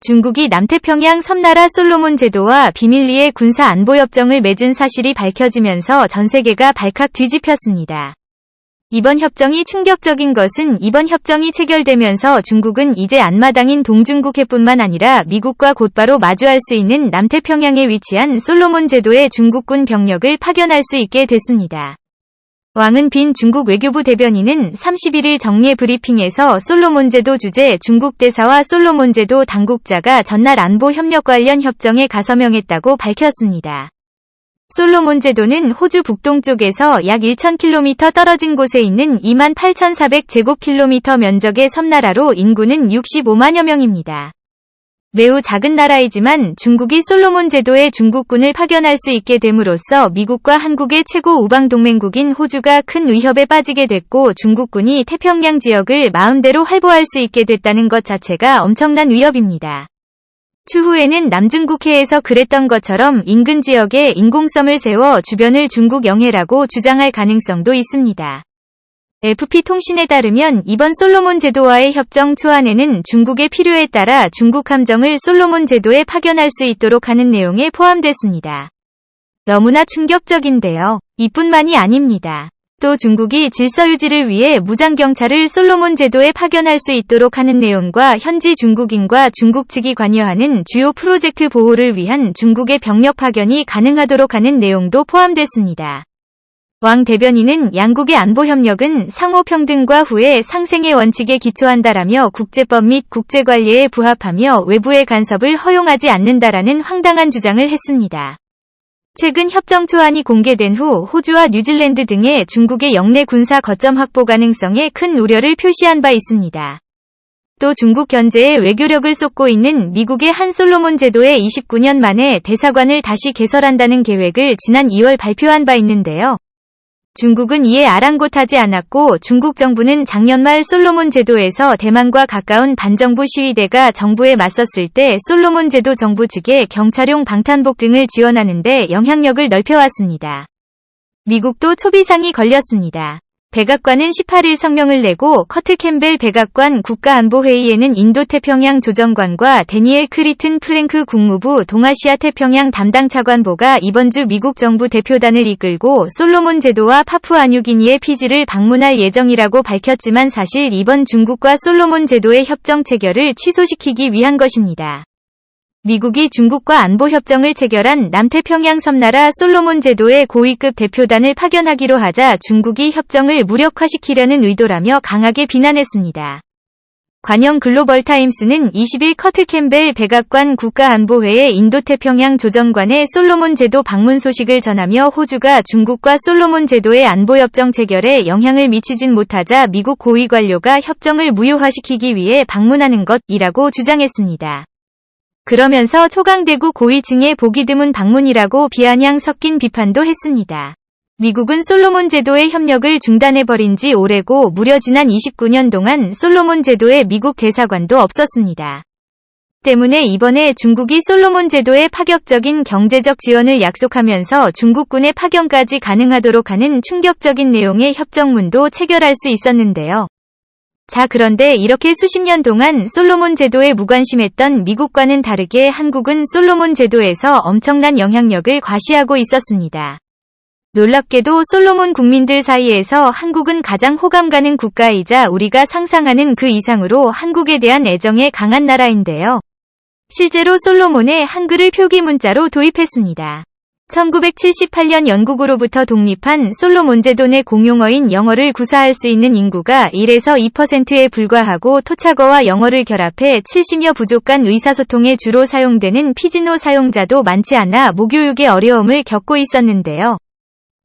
중국이 남태평양 섬나라 솔로몬 제도와 비밀리에 군사안보협정을 맺은 사실이 밝혀지면서 전 세계가 발칵 뒤집혔습니다. 이번 협정이 충격적인 것은 이번 협정이 체결되면서 중국은 이제 앞마당인 동중국해뿐만 아니라 미국과 곧바로 마주할 수 있는 남태평양에 위치한 솔로몬 제도에 중국군 병력을 파견할 수 있게 됐습니다. 왕은 빈 중국 외교부 대변인은 31일 정례 브리핑에서 솔로몬 제도 주재 중국 대사와 솔로몬 제도 당국자가 전날 안보 협력 관련 협정에 가서명했다고 밝혔습니다. 솔로몬 제도는 호주 북동쪽에서 약 1,000km 떨어진 곳에 있는 28,400제곱킬로미터 면적의 섬나라로 인구는 65만여 명입니다. 매우 작은 나라이지만 중국이 솔로몬 제도에 중국군을 파견할 수 있게 됨으로써 미국과 한국의 최고 우방 동맹국인 호주가 큰 위협에 빠지게 됐고 중국군이 태평양 지역을 마음대로 활보할 수 있게 됐다는 것 자체가 엄청난 위협입니다. 추후에는 남중국해에서 그랬던 것처럼 인근 지역에 인공섬을 세워 주변을 중국 영해라고 주장할 가능성도 있습니다. FP통신에 따르면 이번 솔로몬 제도와의 협정 초안에는 중국의 필요에 따라 중국 함정을 솔로몬 제도에 파견할 수 있도록 하는 내용에 포함됐습니다. 너무나 충격적인데요. 이뿐만이 아닙니다. 또 중국이 질서 유지를 위해 무장경찰을 솔로몬 제도에 파견할 수 있도록 하는 내용과 현지 중국인과 중국 측이 관여하는 주요 프로젝트 보호를 위한 중국의 병력 파견이 가능하도록 하는 내용도 포함됐습니다. 왕 대변인은 양국의 안보 협력은 상호 평등과 후의 상생의 원칙에 기초한다라며 국제법 및 국제관리에 부합하며 외부의 간섭을 허용하지 않는다라는 황당한 주장을 했습니다. 최근 협정 초안이 공개된 후 호주와 뉴질랜드 등의 중국의 영내 군사 거점 확보 가능성에 큰 우려를 표시한 바 있습니다. 또 중국 견제에 외교력을 쏟고 있는 미국의 한 솔로몬 제도에 29년 만에 대사관을 다시 개설한다는 계획을 지난 2월 발표한 바 있는데요. 중국은 이에 아랑곳하지 않았고 중국 정부는 작년 말 솔로몬 제도에서 대만과 가까운 반정부 시위대가 정부에 맞섰을 때 솔로몬 제도 정부 측에 경찰용 방탄복 등을 지원하는 데 영향력을 넓혀왔습니다. 미국도 초비상이 걸렸습니다. 백악관은 18일 성명을 내고 커트 캠벨 백악관 국가안보회의에는 인도태평양 조정관과 데니엘 크리튼 플랭크 국무부 동아시아 태평양 담당 차관보가 이번 주 미국 정부 대표단을 이끌고 솔로몬 제도와 파푸아뉴기니의 피지를 방문할 예정이라고 밝혔지만 사실 이번 중국과 솔로몬 제도의 협정 체결을 취소시키기 위한 것입니다. 미국이 중국과 안보협정을 체결한 남태평양 섬나라 솔로몬 제도의 고위급 대표단을 파견하기로 하자 중국이 협정을 무력화시키려는 의도라며 강하게 비난했습니다. 관영 글로벌타임스는 20일 커트 캠벨 백악관 국가안보회의 인도태평양 조정관의 솔로몬 제도 방문 소식을 전하며 호주가 중국과 솔로몬 제도의 안보협정 체결에 영향을 미치진 못하자 미국 고위 관료가 협정을 무효화시키기 위해 방문하는 것이라고 주장했습니다. 그러면서 초강대국 고위층의 보기 드문 방문이라고 비아냥 섞인 비판도 했습니다. 미국은 솔로몬 제도의 협력을 중단해버린 지 오래고 무려 지난 29년 동안 솔로몬 제도에 미국 대사관도 없었습니다. 때문에 이번에 중국이 솔로몬 제도에 파격적인 경제적 지원을 약속하면서 중국군의 파견까지 가능하도록 하는 충격적인 내용의 협정문도 체결할 수 있었는데요. 자, 그런데 이렇게 수십 년 동안 솔로몬 제도에 무관심했던 미국과는 다르게 한국은 솔로몬 제도에서 엄청난 영향력을 과시하고 있었습니다. 놀랍게도 솔로몬 국민들 사이에서 한국은 가장 호감 가는 국가이자 우리가 상상하는 그 이상으로 한국에 대한 애정에 강한 나라인데요. 실제로 솔로몬에 한글을 표기 문자로 도입했습니다. 1978년 영국으로부터 독립한 솔로몬 제도 내 공용어인 영어를 구사할 수 있는 인구가 1에서 2%에 불과하고 토착어와 영어를 결합해 70여 부족한 의사소통에 주로 사용되는 피지노 사용자도 많지 않아 모교육의 어려움을 겪고 있었는데요.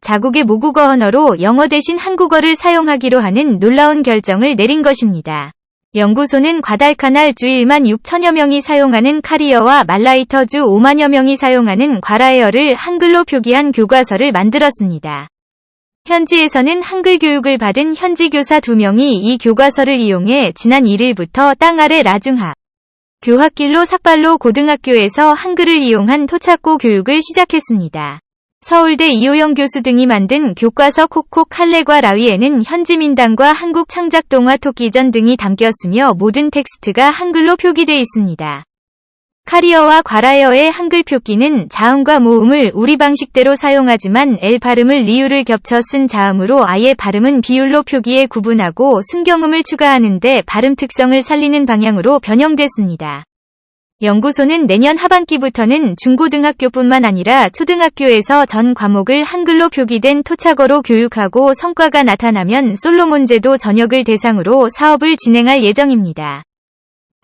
자국의 모국어 언어로 영어 대신 한국어를 사용하기로 하는 놀라운 결정을 내린 것입니다. 연구소는 과달카날주 1만 6천여 명이 사용하는 카리어와 말라이터주 5만여 명이 사용하는 과라에어를 한글로 표기한 교과서를 만들었습니다. 현지에서는 한글 교육을 받은 현지 교사 2명이 이 교과서를 이용해 지난 1일부터 땅 아래 라중학 교학길로 삭발로 고등학교에서 한글을 이용한 토착고 교육을 시작했습니다. 서울대 이호영 교수 등이 만든 교과서 콕콕 할례과 라위에는 현지 민당과 한국 창작 동화 토끼전 등이 담겼으며 모든 텍스트가 한글로 표기돼 있습니다. 카리어와 괄하여의 한글 표기는 자음과 모음을 우리 방식대로 사용하지만 L 발음을 리을을 겹쳐 쓴 자음으로 아예 발음은 비율로 표기에 구분하고 순경음을 추가하는데 발음 특성을 살리는 방향으로 변형됐습니다. 연구소는 내년 하반기부터는 중고등학교뿐만 아니라 초등학교에서 전 과목을 한글로 표기된 토착어로 교육하고 성과가 나타나면 솔로몬 제도 전역을 대상으로 사업을 진행할 예정입니다.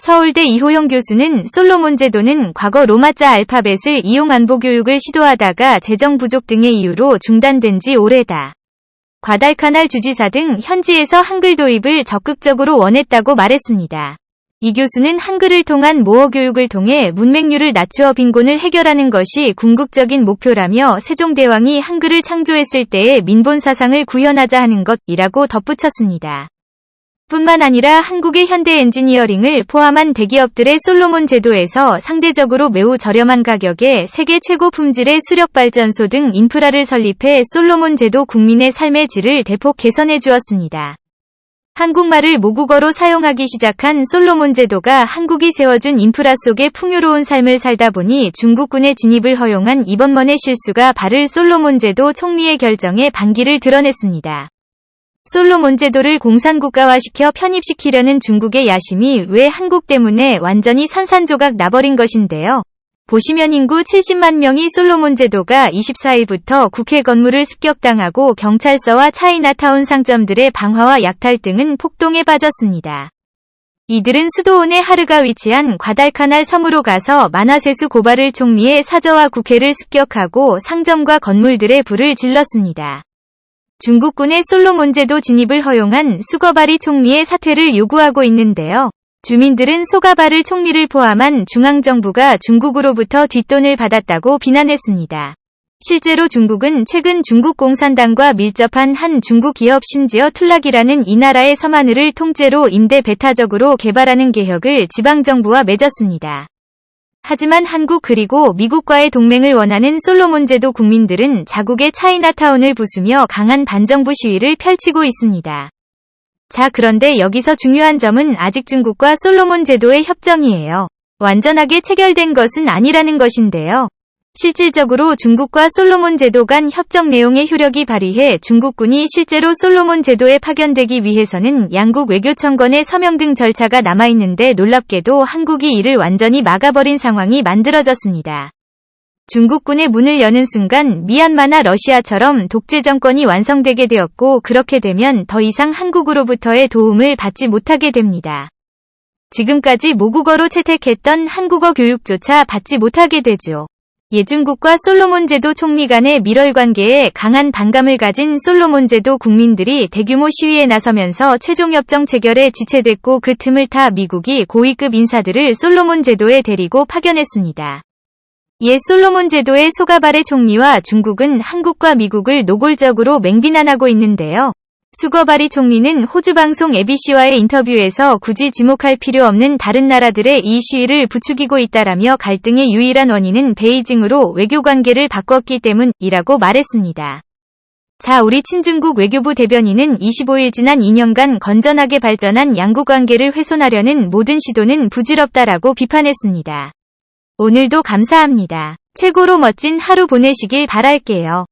서울대 이호영 교수는 솔로몬 제도는 과거 로마자 알파벳을 이용 안보 교육을 시도하다가 재정 부족 등의 이유로 중단된 지 오래다. 과달카날 주지사 등 현지에서 한글 도입을 적극적으로 원했다고 말했습니다. 이 교수는 한글을 통한 모어 교육을 통해 문맹률을 낮추어 빈곤을 해결하는 것이 궁극적인 목표라며 세종대왕이 한글을 창조했을 때의 민본 사상을 구현하자 하는 것이라고 덧붙였습니다. 뿐만 아니라 한국의 현대 엔지니어링을 포함한 대기업들의 솔로몬 제도에서 상대적으로 매우 저렴한 가격에 세계 최고 품질의 수력발전소 등 인프라를 설립해 솔로몬 제도 국민의 삶의 질을 대폭 개선해 주었습니다. 한국말을 모국어로 사용하기 시작한 솔로몬 제도가 한국이 세워준 인프라 속에 풍요로운 삶을 살다 보니 중국군의 진입을 허용한 이번만의 실수가 발을 솔로몬 제도 총리의 결정에 반기를 드러냈습니다. 솔로몬 제도를 공산국가화시켜 편입시키려는 중국의 야심이 왜 한국 때문에 완전히 산산조각 나버린 것인데요. 보시면 인구 70만 명이 솔로몬 제도가 24일부터 국회 건물을 습격당하고 경찰서와 차이나타운 상점들의 방화와 약탈 등은 폭동에 빠졌습니다. 이들은 수도원의 하르가 위치한 과달카날 섬으로 가서 만화세수 고발을 총리의 사저와 국회를 습격하고 상점과 건물들의 불을 질렀습니다. 중국군의 솔로몬 제도 진입을 허용한 수거바리 총리의 사퇴를 요구하고 있는데요. 주민들은 소가바르 총리를 포함한 중앙정부가 중국으로부터 뒷돈을 받았다고 비난했습니다. 실제로 중국은 최근 중국 공산당과 밀접한 한 중국 기업 심지어 툴락이라는 이 나라의 섬하늘을 통째로 임대 배타적으로 개발하는 계획을 지방정부와 맺었습니다. 하지만 한국 그리고 미국과의 동맹을 원하는 솔로몬 제도 국민들은 자국의 차이나타운을 부수며 강한 반정부 시위를 펼치고 있습니다. 자, 그런데 여기서 중요한 점은 아직 중국과 솔로몬 제도의 협정이에요. 완전하게 체결된 것은 아니라는 것인데요. 실질적으로 중국과 솔로몬 제도 간 협정 내용의 효력이 발휘해 중국군이 실제로 솔로몬 제도에 파견되기 위해서는 양국 외교청건의 서명 등 절차가 남아있는데 놀랍게도 한국이 이를 완전히 막아버린 상황이 만들어졌습니다. 중국군의 문을 여는 순간 미얀마나 러시아처럼 독재 정권이 완성되게 되었고 그렇게 되면 더 이상 한국으로부터의 도움을 받지 못하게 됩니다. 지금까지 모국어로 채택했던 한국어 교육조차 받지 못하게 되죠. 중국과 솔로몬 제도 총리 간의 밀월 관계에 강한 반감을 가진 솔로몬 제도 국민들이 대규모 시위에 나서면서 최종 협정 체결에 지체됐고 그 틈을 타 미국이 고위급 인사들을 솔로몬 제도에 데리고 파견했습니다. 솔로몬 제도의 소가바레 총리와 중국은 한국과 미국을 노골적으로 맹비난하고 있는데요. 수거바리 총리는 호주 방송 ABC와의 인터뷰에서 굳이 지목할 필요 없는 다른 나라들의 이 시위를 부추기고 있다라며 갈등의 유일한 원인은 베이징으로 외교관계를 바꿨기 때문이라고 말했습니다. 자, 우리 친중국 외교부 대변인은 25일 지난 2년간 건전하게 발전한 양국관계를 훼손하려는 모든 시도는 부질없다라고 비판했습니다. 오늘도 감사합니다. 최고로 멋진 하루 보내시길 바랄게요.